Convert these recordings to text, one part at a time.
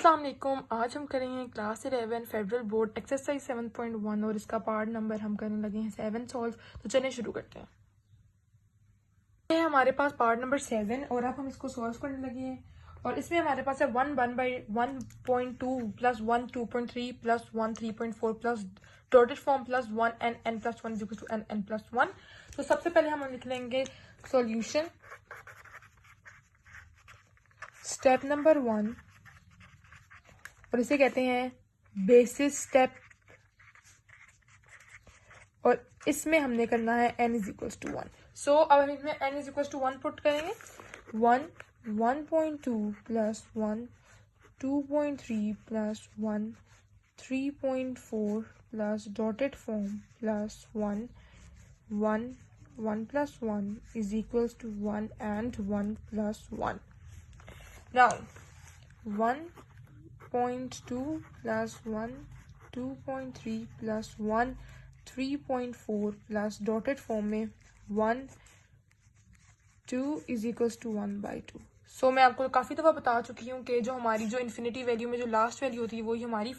अस्सलाम वालेकुम। आज हम करेंगे क्लास 11 फेडरल बोर्ड एक्सरसाइज 7.1 और इसका पार्ट नंबर हम करने लगे हैं 7 सॉल्व। तो चलिए शुरू करते हैं। ये है हमारे पास पार्ट नंबर 7 और अब हम इसको सॉल्व करने लगे हैं। और इसमें हमारे पास है 1/1.2 plus 1 2.3 plus 1 3.4 plus dotted form plus 1 n plus 1 equal to n plus 1। तो सबसे पहले हम लिख लेंगे सॉल्यूशन स्टेप नंबर 1 और इसे कहते हैं बेसिस स्टेप। और इसमें हमने करना है n is equal to 1। So अब हम इसमें n is equal to 1 put करेंगे। 1 1.2 plus 1 2.3 plus 1 3.4 plus dotted form plus 1 1 1 plus 1 is equal to 1 and 1 plus 1। Now 1.2 plus 1 2.3 plus 1 3.4 plus dotted form में 1 2 इज इक्वल्स टू 1/2। सो मैं आपको काफ़ी दफ़ा बता चुकी हूँ कि जो हमारी जो इन्फिनिटी वैल्यू में जो लास्ट वैल्यू होती है वही हमारी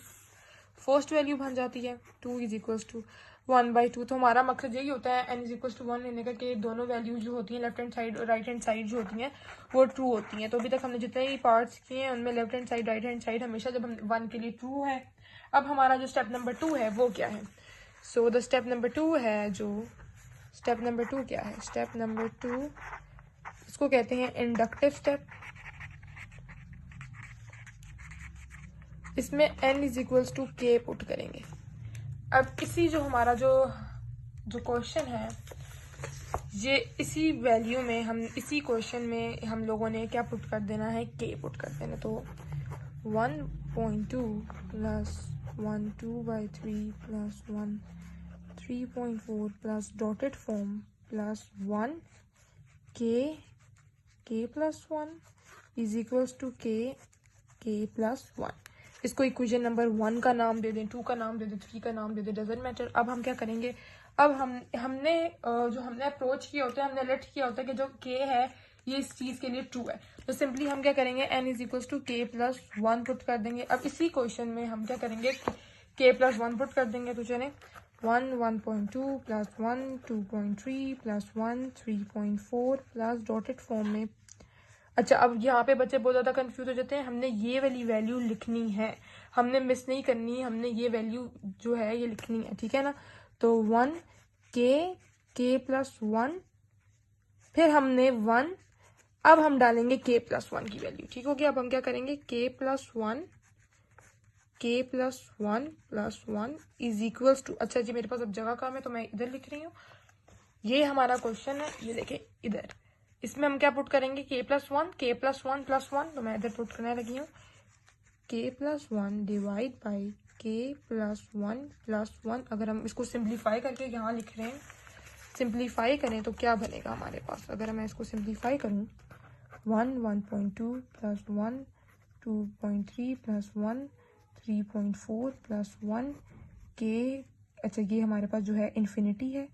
फर्स्ट वैल्यू बन जाती है। 2 इज इक्वल्स टू 1/2। तो हमारा मकसद यही होता है n इज इक्वल्स टू 1 लेने का कि दोनों वैल्यू जो होती हैं लेफ्ट हैंड साइड और राइट हैंड साइड जो होती हैं वो ट्रू होती हैं। तो अभी तक हमने जितने भी पार्ट्स किए हैं उनमें left hand side right hand side हमेशा जब हम 1 के लिए ट्रू है। अब हमारा जो स्टेप नंबर 2 है वो क्या है? सो द स्टेप नंबर 2 है जो स्टेप नंबर 2 क्या है? स्टेप नंबर 2 इसको कहते हैं इंडक्टिव स्टेप। इसमें n is equals to k put करेंगे। अब इसी जो हमारा जो क्वेश्चन है ये इसी वैल्यू में हम इसी क्वेश्चन में हम लोगों ने क्या पुट कर देना है? k पुट कर देना। तो 1.2 plus 1 2/3 plus 1 3.4 plus dotted form plus 1 k plus 1 is equals to k plus 1। इसको इक्वेशन नंबर 1 का नाम दे दें, 2 का नाम दे दें, 3 का नाम दे दें, डजेंट मैटर। अब हम क्या करेंगे? अब हमने अप्रोच किया होता है, हमने लेट किया होता है कि जो k है ये इस चीज के लिए ट्रू है। तो सिंपली हम क्या करेंगे? n is equals to k plus 1 put कर देंगे। अब इसी क्वेश्चन में हम क्या करेंगे? k प्लस 1 पुट कर देंगे। तो चले 1 1.2 plus 1 2.3 plus 1 3.4 plus dotted form में। अच्छा, अब यहाँ पे बच्चे बहुत ज़्यादा कंफ्यूज हो जाते हैं। हमने ये वाली वैल्यू लिखनी है, हमने मिस नहीं करनी, हमने ये वैल्यू जो है ये लिखनी है, ठीक है ना? तो 1 k प्लस 1 फिर हमने 1 अब हम डालेंगे k प्लस 1 की वैल्यू, ठीक हो गया? अब हम क्या करेंगे? k plus 1 plus 1 is equals to, अच्छा जी मेरे पास अब जगह कम है तो मैं इधर लिख रही हूँ। ये हमारा क्वेश्चन है, ये देखें इधर। इसमें हम क्या पुट करेंगे? k प्लस 1 प्लस 1 तो मैं इधर पुट करने लगी हूँ k plus 1 divide by k plus 1 plus 1। अगर हम इसको सिंप्लीफाई करके यहाँ लिख रहे हैं, सिंप्लीफाई करें तो क्या बनेगा हमारे पास? अगर मैं इसको सिंप्लीफाई करूँ 1 1.2 प्लस 1 2.3 प्लस 1 3.4 प्लस 1 k। अच्छा, ये हमारे पास जो है इन्फिनिटी है,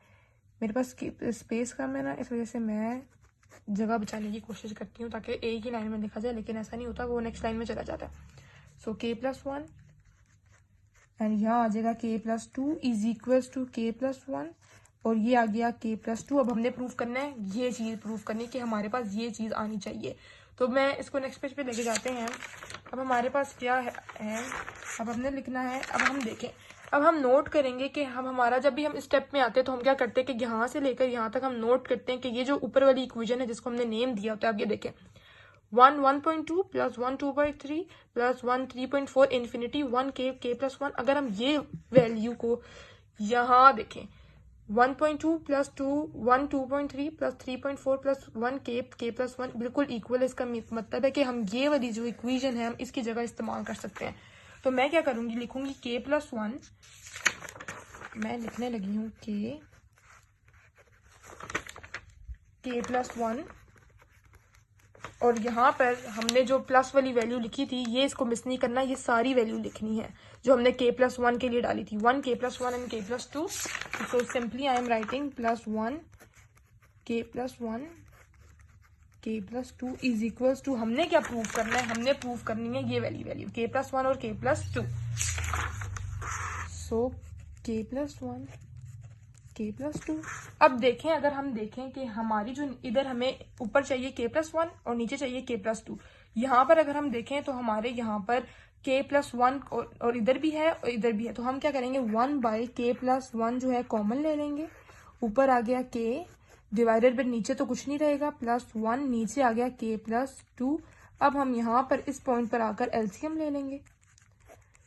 मेरे पास स्पेस कम है ना, इस वजह से मैं जगह बचाने की कोशिश करती हूँ ताकि एक ही लाइन में लिखा जाए, लेकिन ऐसा नहीं होता, वो नेक्स्ट लाइन में चला जाता है। सो k प्लस 1 एंड यहाँ आ जाएगा k plus 2 is equals to k plus 1 और ये आ गया k प्लस 2। अब हमने प्रूफ करना है, ये चीज़ प्रूफ करनी है कि हमारे पास ये चीज़ आनी चाहिए। तो मैं इसको नेक्स्ट पेज पे लेके जाते हैं। अब हमारे पास क्या है? अब हमने लिखना है, अब हम देखें, अब हम नोट करेंगे कि हम हमारा जब भी हम स्टेप में आते हैं तो हम क्या करते हैं कि यहाँ से लेकर यहाँ तक हम नोट करते हैं कि ये जो ऊपर वाली इक्वेशन है जिसको हमने नेम दिया होता है, अब ये देखें 1 1.2 plus 1 2/3 plus 1 3.4 infinity 1 k plus 1। अगर हम ये वैल्यू को यहाँ देखें 1.2 plus 2 1 2.3 plus 3.4 plus 1 k plus 1 बिल्कुल इक्वल है। इसका मतलब है कि हम ये वाली जो इक्वेशन है हम इसकी जगह इस्तेमाल कर सकते हैं। तो मैं क्या करूंगी? लिखूंगी k प्लस 1, मैं लिखने लगी हूँ k प्लस 1 और यहाँ पर हमने जो प्लस वाली वैल्यू लिखी थी ये इसको मिस नहीं करना, ये सारी वैल्यू लिखनी है जो हमने k प्लस 1 के लिए डाली थी। 1 k plus 1 and k plus 2। So simply I am writing plus 1 k plus 1 k plus 2 is equals to, हमने क्या प्रूव करना है, हमने प्रूव करनी है ये वैल्यू k प्लस 1 और k प्लस 2। सो k प्लस 1 k प्लस 2। अब देखें, अगर हम देखें कि हमारी जो इधर हमें ऊपर चाहिए k प्लस 1 और नीचे चाहिए k प्लस 2, यहाँ पर अगर हम देखें तो हमारे यहाँ पर k प्लस 1 और इधर भी है और इधर भी है, तो हम क्या करेंगे 1 बाई k प्लस 1 जो है कॉमन ले लेंगे। ऊपर आ गया k डिवाइडेड बाई नीचे तो कुछ नहीं रहेगा प्लस 1, नीचे आ गया k प्लस 2। अब हम यहाँ पर इस पॉइंट पर आकर एलसीएम ले लेंगे।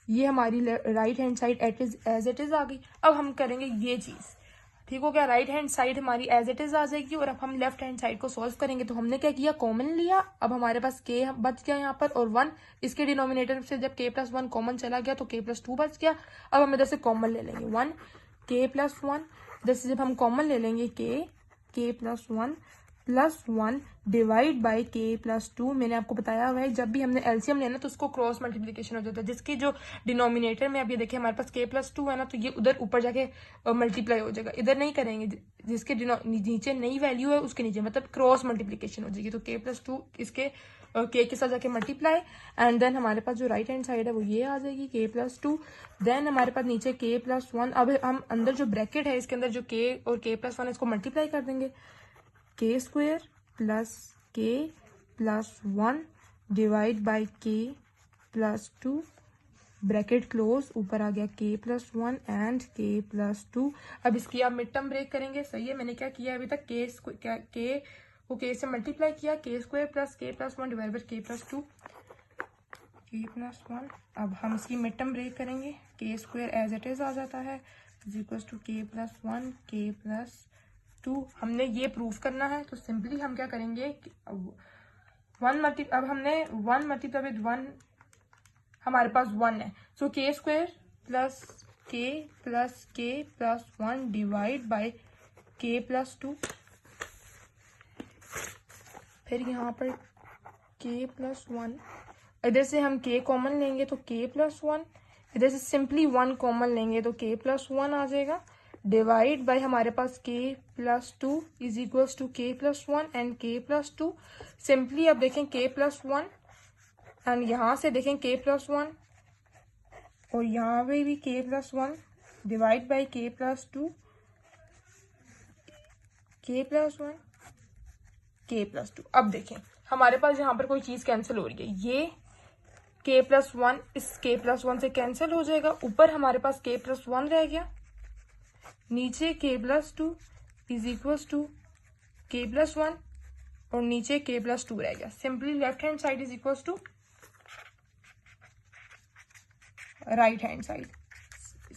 ये हमारी right hand side as it is आ गई। अब हम करेंगे ये चीज, ठीक हो गया, राइट हैंड साइड हमारी एज इट इज आ जाएगी और अब हम लेफ्ट हैंड साइड को सॉल्व करेंगे। तो हमने क्या किया, कॉमन लिया। अब हमारे पास k बच गया यहाँ पर और 1 इसके डिनोमिनेटर से जब k प्लस 1 कॉमन चला गया तो k प्लस 2 बच गया। अब हम इधर से कॉमन ले लेंगे 1 k प्लस 1, इधर से जब हम कॉमन ले लेंगे k plus 1 plus 1 divide by k plus 2। मैंने आपको बताया हुआ है जब भी हमने एलसीएम लेना तो उसको क्रॉस मल्टीप्लीकेशन हो जाता है, जिसकी जो डिनोमिनेटर में अब ये देखिए हमारे पास k प्लस 2 है ना, तो ये उधर ऊपर जाके मल्टीप्लाई हो जाएगा। इधर नहीं करेंगे, जिसके नीचे नई वैल्यू है उसके नीचे मतलब क्रॉस मल्टीप्लीकेशन हो जाएगी। तो k प्लस 2 इसके k के साथ जाके मल्टीप्लाई एंड देन हमारे पास जो राइट हैंड साइड है वो ये आ जाएगी k प्लस 2। देन हमारे पास नीचे k प्लस 1। अब हम अंदर जो ब्रैकेट है इसके अंदर जो k और k प्लस 1 इसको मल्टीप्लाई कर देंगे, k square plus k plus 1 divide by k plus 2 bracket close. ऊपर आ गया k plus 1 and k plus 2। अब इसकी आप मिड टर्म ब्रेक करेंगे। सही है, मैंने क्या किया अभी तक, k को k से मल्टीप्लाई किया, k square plus k plus 1 divide by k plus 2 k plus 1। अब हम इसकी मिड टर्म ब्रेक करेंगे, k square as it is आ जाता है is equal to k plus 1 k plus 2। हमने ये प्रूफ करना है तो सिंपली हम क्या करेंगे, अब हमने 1 मल्टीप्लाई विद 1 हमारे पास 1 है, सो k square plus k plus 1 divide by k plus 2। फिर यहाँ पर k प्लस 1, इधर से हम k कॉमन लेंगे तो k प्लस 1, इधर से सिंपली 1 कॉमन लेंगे तो k प्लस 1 आ जाएगा डिवाइड बाय हमारे पास k plus 2 is equals to k plus 1 and k plus 2। Simply अब देखें k प्लस 1 एंड यहाँ से देखें k प्लस 1 और यहाँ पे भी k plus 1 divide by k plus 2 k plus 1 k plus 2। अब देखें हमारे पास यहाँ पर कोई चीज कैंसिल हो रही है, ये k प्लस 1 इस k प्लस 1 से कैंसिल हो जाएगा। ऊपर हमारे पास k प्लस 1 रह गया, नीचे k plus 2 is equals to k plus 1 और नीचे k प्लस 2 रह गया। Simply left hand side is equals to right hand side.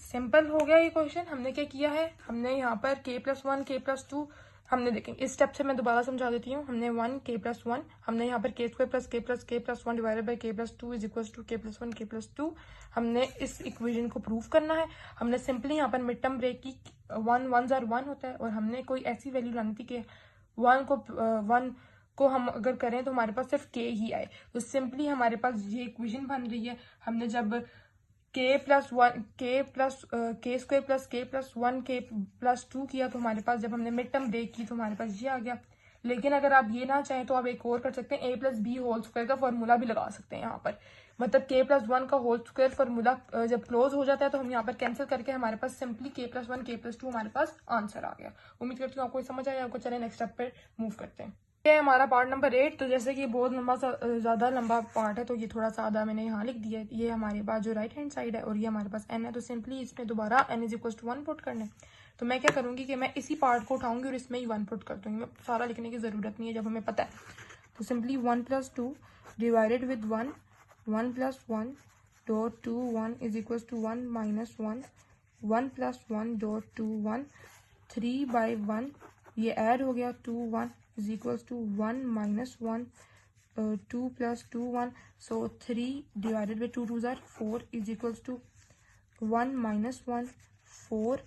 Simple हो गया ये क्वेश्चन। हमने क्या किया है, हमने यहाँ पर k प्लस 1 k प्लस 2 हमने देखें इस स्टेप से मैं दोबारा समझा देती हूँ। हमने 1 k प्लस 1, हमने यहाँ पर k square plus k plus 1 divided by k plus 2 is equals to k plus 1 k plus 2। हमने इस इक्वेशन को प्रूव करना है। हमने सिंपली यहाँ पर मिड टर्म ब्रेक की, 1 1 जार 1 होता है और हमने कोई ऐसी वैल्यू लानी थी कि 1 को हम अगर करें तो हमारे पास सिर्फ k ही आए। तो सिंपली हमारे पास ये इक्वेशन बन रही है। हमने जब k plus 1 k square plus k plus 1 k plus 2 किया तो हमारे पास जब हमने मिड टर्म ब्रेक की तो हमारे पास ये आ गया। लेकिन अगर आप ये ना चाहें तो आप एक और कर सकते हैं, a plus B whole square का फॉर्मूला भी लगा सकते हैं यहाँ पर। मतलब k प्लस 1 का होल स्क्वायर फॉर्मूला जब क्लोज हो जाता है तो हम यहाँ पर कैंसिल करके हमारे पास simply k plus 1 k plus 2 हमारे पास आंसर आ गया। उम्मीद करती हूँ आपको समझ आया। आपको चले नेक्स्ट स्टेप पे मूव करते हैं। ये हमारा पार्ट नंबर 8। तो जैसे कि बहुत ज़्यादा लंबा पार्ट है तो ये थोड़ा सा आधा मैंने यहाँ लिख दिया है। ये हमारे पास जो राइट हैंड साइड है और ये हमारे पास n है, तो सिंपली इसमें दोबारा n is equal to 1 put करना है। तो मैं क्या करूँगी कि मैं इसी पार्ट को उठाऊंगी और इसमें ही 1 पुट कर दूंगी। मैं सारा लिखने की ज़रूरत नहीं है जब हमें पता है। तो simply 1 plus 2 divided with 1 1 plus 1 dot 2 1 is equal to 1 minus 1 1 plus 1 dot 2 1 3 by 1 ये ऐड हो गया 2 1 is equals to 1 minus 1 2 plus 2 1, so 3 divided by 2 2s are 4 is equals to 1 minus 1 4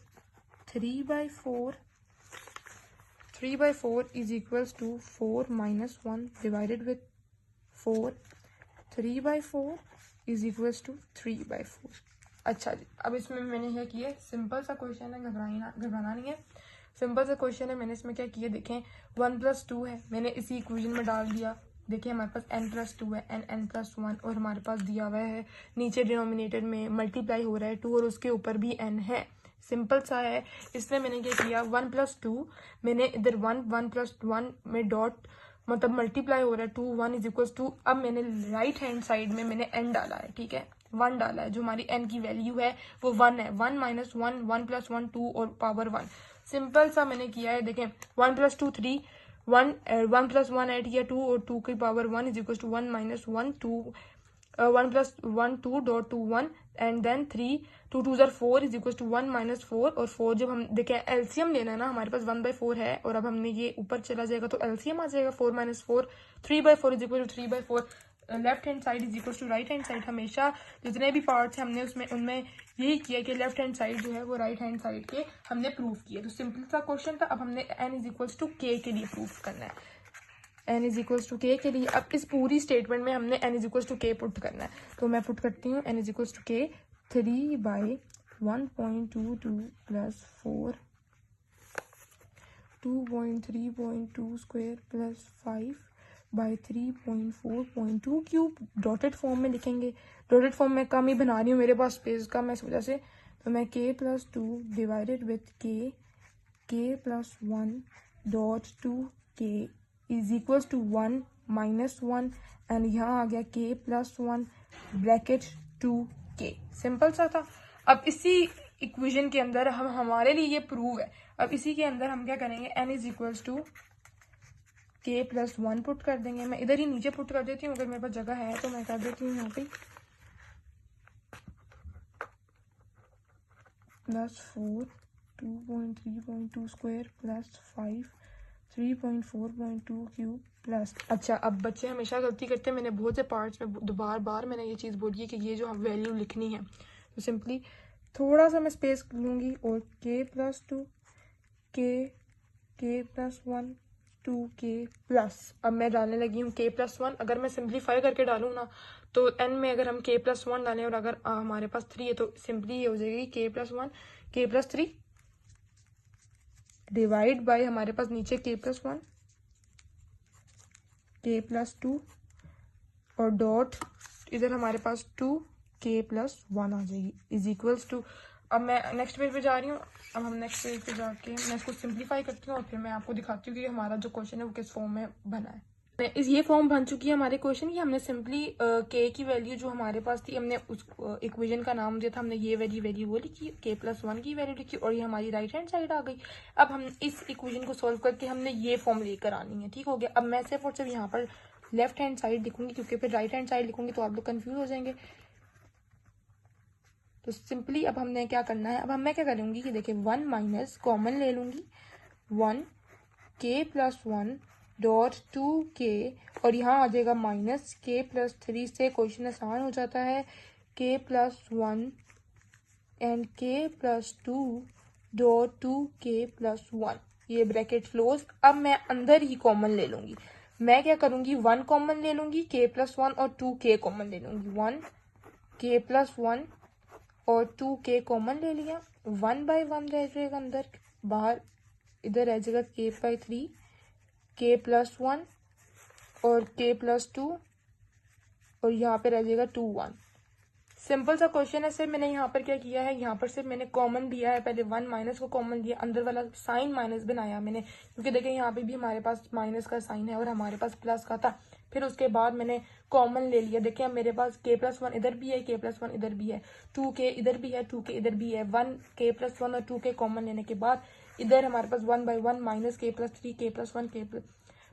3 by 4 is equals to 4 minus 1 divided with 4 3 by 4 is equals to 3 by 4। अच्छा जी, अब इसमें मैंने यह किया, simple सा क्वेश्चन है, घबराना नहीं है। सिंपल सा क्वेश्चन है। मैंने इसमें क्या किया देखें, 1 + 2 है, मैंने इसी इक्वेशन में डाल दिया। देखिए हमारे पास n + 2 है, n + 1, और हमारे पास दिया हुआ है नीचे डिनोमिनेटर में मल्टीप्लाई हो रहा है 2 और उसके ऊपर भी n है। सिंपल सा है। इसलिए मैंने क्या किया, 1 + 2 मैंने इधर 1 + 1 में डॉट मतलब मल्टीप्लाई हो रहा है 2 1 = 2। अब मैंने राइट हैंड साइड में मैंने n डाला है, ठीक है, 1 डाला है। जो हमारी n की वैल्यू है वो 1 है। 1 - 1 1 + 1 2 और पावर 1। सिंपल सा मैंने किया है। देखें 1 + 2 3, 1 + 1 ऐड किया 2 और 2 की पावर 1 = 1 - 1 2 1 + 1 2 डॉट 2 1 एंड देन 3 2 2 4 = 1 - 4 और 4 जब हम देखें एलसीएम लेना है ना, हमारे पास 1/4 है और अब हमने ये ऊपर चला जाएगा तो एलसीएम आ जाएगा 4 - 4 3/4 = 3/4। Left hand side = right hand side. हमेशा जितने भी पार्ट्स हैं हमने उसमें उनमें यही किया कि लेफ्ट हैंड साइड जो है वो राइट हैंड साइड के हमने प्रूफ किया। तो सिंपल सा क्वेश्चन था। अब हमने n = k के लिए प्रूफ करना है। n = k के लिए अब इस पूरी स्टेटमेंट में हमने n = k पुट करना है। तो मैं पुट करती हूँ n = k 3/1.22 + 4 2.3.2 square + 5/3.4.2 cube. Dotted form में लिखेंगे। डॉटेड फॉर्म में कम ही बना रही हूँ, मेरे पास स्पेस कम है इस वजह से। तो मैं k + 2 divided with k + 1 dot 2k = 1 - 1 and यहाँ आ गया k + 1 ब्रैकेट 2k। सिंपल सा था। अब इसी इक्वेशन के अंदर हम हमारे लिए ये प्रूव है। अब इसी के अंदर हम क्या करेंगे, n = k + 1 पुट कर देंगे। मैं इधर ही नीचे पुट कर देती हूँ, अगर मेरे पास जगह है तो मैं कर देती हूँ यहाँ पे +4 2.3.2 स्क्वायर + 5 3.4.2 क्यूब प्लस। अच्छा, अब बच्चे हमेशा गलती करते हैं। मैंने बहुत से पार्ट्स में बार मैंने ये चीज़ बोली है कि ये जो हम वैल्यू लिखनी है, तो सिंपली थोड़ा सा मैं स्पेस लूँगी और k + 2 k + 1 2k प्लस। अब मैं डालने लगी हूँ k + 1। अगर मैं सिंप्लीफाई करके डालूँ ना तो n में अगर हम k + 1 डालें और अगर हमारे पास 3 है तो सिंपली ये हो जाएगी k + 1 k + 3 डिवाइड बाय हमारे पास नीचे k + 1 k + 2 और डॉट इधर हमारे पास 2k + 1 आ जाएगी = अब मैं नेक्स्ट पेज पे जा रही हूँ। अब हम नेक्स्ट पेज पे जाके मैं इसको सिंप्लीफाई करती हूँ और फिर मैं आपको दिखाती हूँ कि हमारा जो क्वेश्चन है वो किस फॉर्म में बना है। ये फॉर्म बन चुकी है हमारे क्वेश्चन की। हमने सिंपली k की वैल्यू जो हमारे पास थी हमने उस इक्वेशन का नाम दिया था, हमने ये वैल्यू वो लिखी, k + 1 की वैल्यू लिखी और ये हमारी राइट हैंड साइड आ गई। अब हम इस इक्वेशन को सॉल्व करके हमने ये फॉर्म लेकर आनी है, ठीक हो गया। अब मैं सिर्फ और सिर्फ यहाँ पर लेफ्ट हैंड साइड लिखूंगी क्योंकि फिर राइट हैंड साइड लिखूंगी तो आप लोग कंफ्यूज हो जाएंगे। तो सिंपली अब हमने क्या करना है, अब मैं क्या करूंगी कि देखिए 1 माइनस कॉमन ले लूंगी 1 k + 1 डॉट 2k और यहाँ आ जाएगा माइनस k + 3 से क्वेश्चन आसान हो जाता है k + 1 and k + 2 dot 2k + 1 ये ब्रैकेट क्लोज। अब मैं अंदर ही कॉमन ले लूंगी। मैं क्या करूंगी 1 कॉमन ले लूंगी k + 1 और 2k कॉमन ले लूंगी 1 k + 1 और 2k कॉमन ले लिया। 1/1 रह जाएगा अंदर, बाहर इधर रह जाएगा k/3 k + 1 और k + 2 और यहाँ पे रह जाएगा 2 1। सिंपल सा क्वेश्चन है। सिर्फ मैंने यहाँ पर क्या किया है, यहाँ पर सिर्फ मैंने कॉमन दिया है, पहले 1 माइनस को कॉमन दिया, अंदर वाला साइन माइनस बनाया मैंने क्योंकि देखिए यहाँ पे भी हमारे पास माइनस का साइन है और हमारे पास प्लस का था। फिर उसके बाद मैंने कॉमन ले लिया। देखिए अब मेरे पास k + 1 इधर भी है, k + 1 इधर भी है, 2k इधर भी है, 2k इधर भी है। 1 k + 1 और 2k कॉमन लेने के बाद इधर हमारे पास 1/1 माइनस k + 3 k + 1 k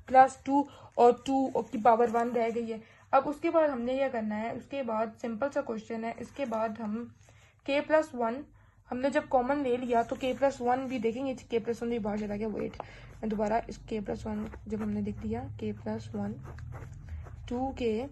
+ 2 और 2 की पावर 1 रह गई है। अब उसके बाद हमने क्या करना है, उसके बाद सिंपल सा क्वेश्चन है। इसके बाद हम k + 1 हमने जब कॉमन ले लिया तो k + 1 भी देखेंगे, k + 1 भी बाहर चला गया। वेट मैं दोबारा इस k + 1 जब हमने लिख दिया k + 1 2k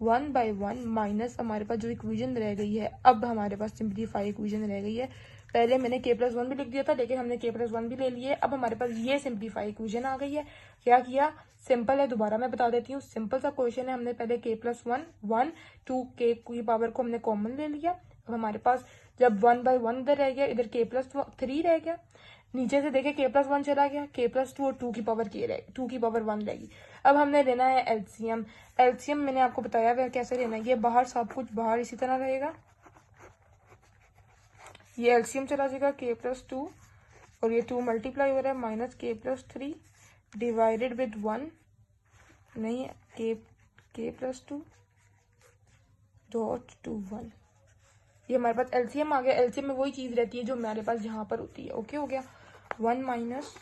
1/1 माइनस हमारे पास जो इक्वेशन रह गई है, अब हमारे पास सिंप्लीफाई इक्वेशन रह गई है। पहले मैंने k + 1 भी लिख दिया था लेकिन हमने k + 1 भी ले लिए। अब हमारे पास ये सिंप्लीफाई इक्वेशन आ गई है। क्या किया, सिंपल है, दोबारा मैं बता देती हूँ। सिंपल सा क्वेश्चन है। हमने पहले k + 1 1 2k की पावर को हमने कॉमन ले लिया अब हमारे पास जब 1/1 इधर रह गया, इधर k+3 रह गया, नीचे से देखे k+1 चला गया, k+2 और 2 की पावर k रह 2 की पावर 1 रहेगी। अब हमने लेना है एलसीएम। एलसीएम मैंने आपको बताया हुआ कैसे लेना है। ये बाहर सब कुछ बाहर इसी तरह रहेगा, ये एलसीएम चला जाएगा k+2 और ये 2 मल्टीप्लाई हो रहा है माइनस k+3 डिवाइडेड विद 1 नहीं है k+2 डॉट 2 1। ये हमारे पास एलसीएम आ गया। एलसीएम में वही चीज रहती है जो हमारे पास यहाँ पर होती है। ओके हो गया। 1 माइनस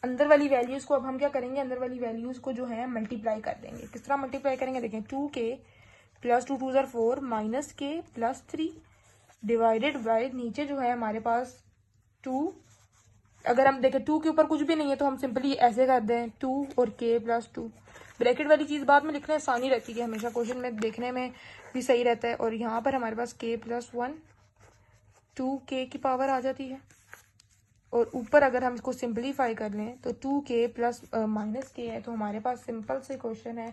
अंदर वाली वैल्यूज को अब हम क्या करेंगे, अंदर वाली वैल्यूज को जो है मल्टीप्लाई कर देंगे। किस तरह मल्टीप्लाई करेंगे देखें, 2k plus 2 2 4 minus k plus 3 divided by नीचे जो है हमारे पास 2। अगर हम देखें 2 के ऊपर कुछ भी नहीं है तो हम सिंपली ऐसे कर दें 2 और k प्लस 2। ब्रैकेट वाली चीज बाद में लिखने आसानी रहती है, हमेशा क्वेश्चन में देखने में भी सही रहता है। और यहाँ पर हमारे पास k+1 2k की पावर आ जाती है और ऊपर अगर हम इसको सिंपलीफाई कर लें तो 2k प्लस माइनस k है। तो हमारे पास सिंपल से क्वेश्चन है,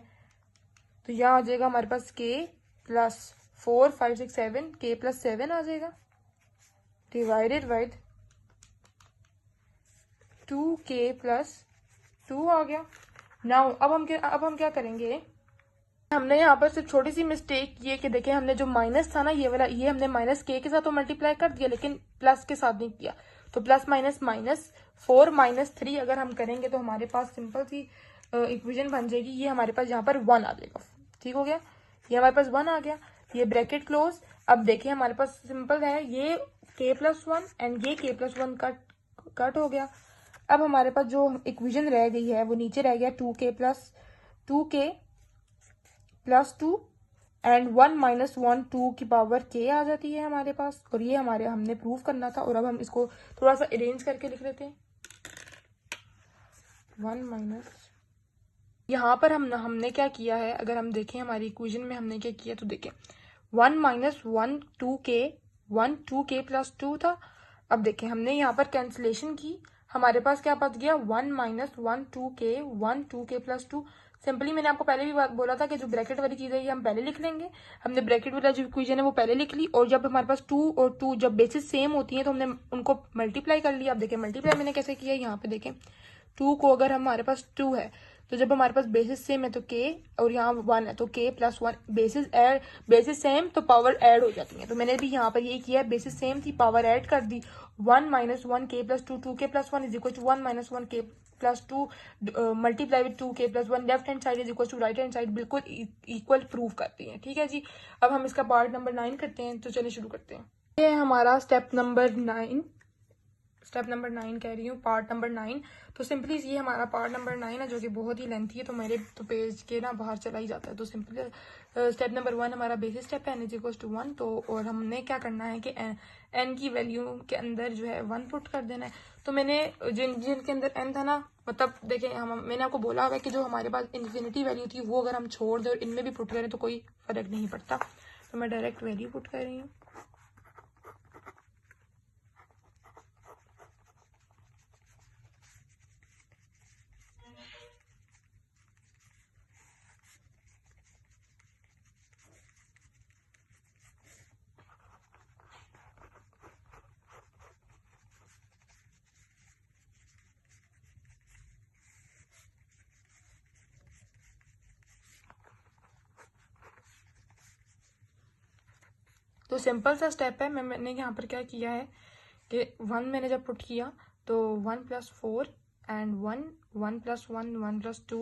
तो यहाँ आ जाएगा हमारे पास k प्लस 4 5 6 7 k प्लस 7 आ जाएगा डिवाइडेड बाय 2k प्लस 2 आ गया। नाउ अब हम क्या करेंगे, हमने यहाँ पर सिर्फ छोटी सी मिस्टेक ये कि देखें हमने जो माइनस था ना ये वाला, ये हमने माइनस k के साथ तो मल्टीप्लाई कर दिया लेकिन प्लस के साथ नहीं किया। तो प्लस माइनस माइनस 4 माइनस 3 अगर हम करेंगे तो हमारे पास सिंपल सी इक्वेशन बन जाएगी। ये हमारे पास यहाँ पर 1 आ जाएगा। ठीक हो गया, ये हमारे पास 1 आ गया, ये ब्रैकेट क्लोज। अब देखिए हमारे पास सिंपल है, ये k+1 एंड ये k+1 कट हो गया। अब हमारे पास जो इक्वेशन रह गई है वो नीचे रह गया 2k प्लस 2 एंड 1 माइनस 1 2 की पावर k आ जाती है हमारे पास। और ये हमने प्रूव करना था। और अब हम इसको थोड़ा सा अरेंज करके लिख लेते हैं। 1 माइनस यहाँ पर हमने क्या किया है, अगर हम देखें हमारी इक्वेशन में हमने क्या किया तो देखें 1 माइनस 1 2k प्लस 2 था। अब देखें हमने यहाँ पर कैंसिलेशन की, हमारे पास क्या बच गया 1 माइनस 1 2k प्लस 2। सिंपली मैंने आपको पहले भी बोला था कि जो ब्रैकेट वाली चीज है ये हम पहले लिख लेंगे। हमने ब्रैकेट वाला जो इक्वेशन है वो पहले लिख ली और जब हमारे पास 2 और 2 जब बेसिस सेम होती है तो हमने उनको मल्टीप्लाई कर लिया। अब देखें मल्टीप्लाई मैंने कैसे किया, यहाँ पे देखें 2 को अगर हमारे पास 2 है तो जब हमारे पास बेसिस सेम है तो k और यहाँ 1 है तो k प्लस 1 बेसिस सेम तो पावर ऐड हो जाती है। तो मैंने भी यहाँ पर यही किया है, बेसिस सेम थी पावर ऐड कर दी। 1 minus 1 k plus 2 2k plus 1 is equal to 1 minus 1 k plus 2 multiply with 2k plus 1 left hand side is equal to right hand side, बिल्कुल इक्वल प्रूव करती है। ठीक है जी, अब हम इसका पार्ट नंबर 9 करते हैं। तो चलिए शुरू करते हैं। ये हमारा स्टेप नंबर 9 कह रही हूँ, पार्ट नंबर 9। तो सिंपली ये हमारा पार्ट नंबर 9 है जो कि बहुत ही लेंथी है, तो मेरे तो पेज के ना बाहर चला ही जाता है। तो सिंपली स्टेप नंबर 1 हमारा बेसिक स्टेप है, n इज इक्वल टू 1। तो और हमने क्या करना है कि n की वैल्यू के अंदर जो है 1 पुट कर देना है। तो मैंने जिनके अंदर n था ना, मतलब देखें मैंने आपको बोला हुआ है कि जो हमारे पास इन्फिनिटी वैल्यू थी वो अगर हम छोड़ दें और इनमें भी पुट करें तो कोई फर्क नहीं पड़ता। तो मैं डायरेक्ट वैल्यू पुट कर रही हूँ। तो सिंपल सा स्टेप है। मैंने यहाँ पर क्या किया है कि 1 मैंने जब पुट किया तो 1 plus 4 and 1 plus 1 plus 2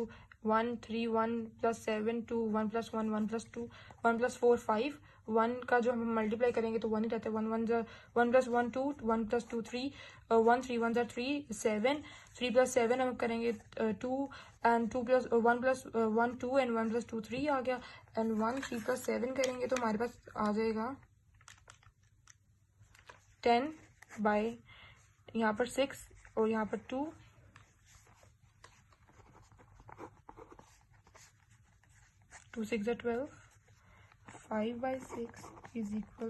1 3 1 plus 7 2 1 plus 1 plus 2 1 plus 4 5 1 का जो हम मल्टीप्लाई करेंगे तो 1 ही रहता है। 1 प्लस 1 2 1 प्लस 2 3 1 3 1 3 7 3 प्लस 7 हम करेंगे 2 and 2 plus 1 plus 1 2 and 1 plus 2 3 आ गया एंड 1 3 प्लस 7 करेंगे तो हमारे पास आ जाएगा 10 बाय यहाँ पर 6 और यहाँ पर 2 2 6 12 5 बाय 6 इज इक्वल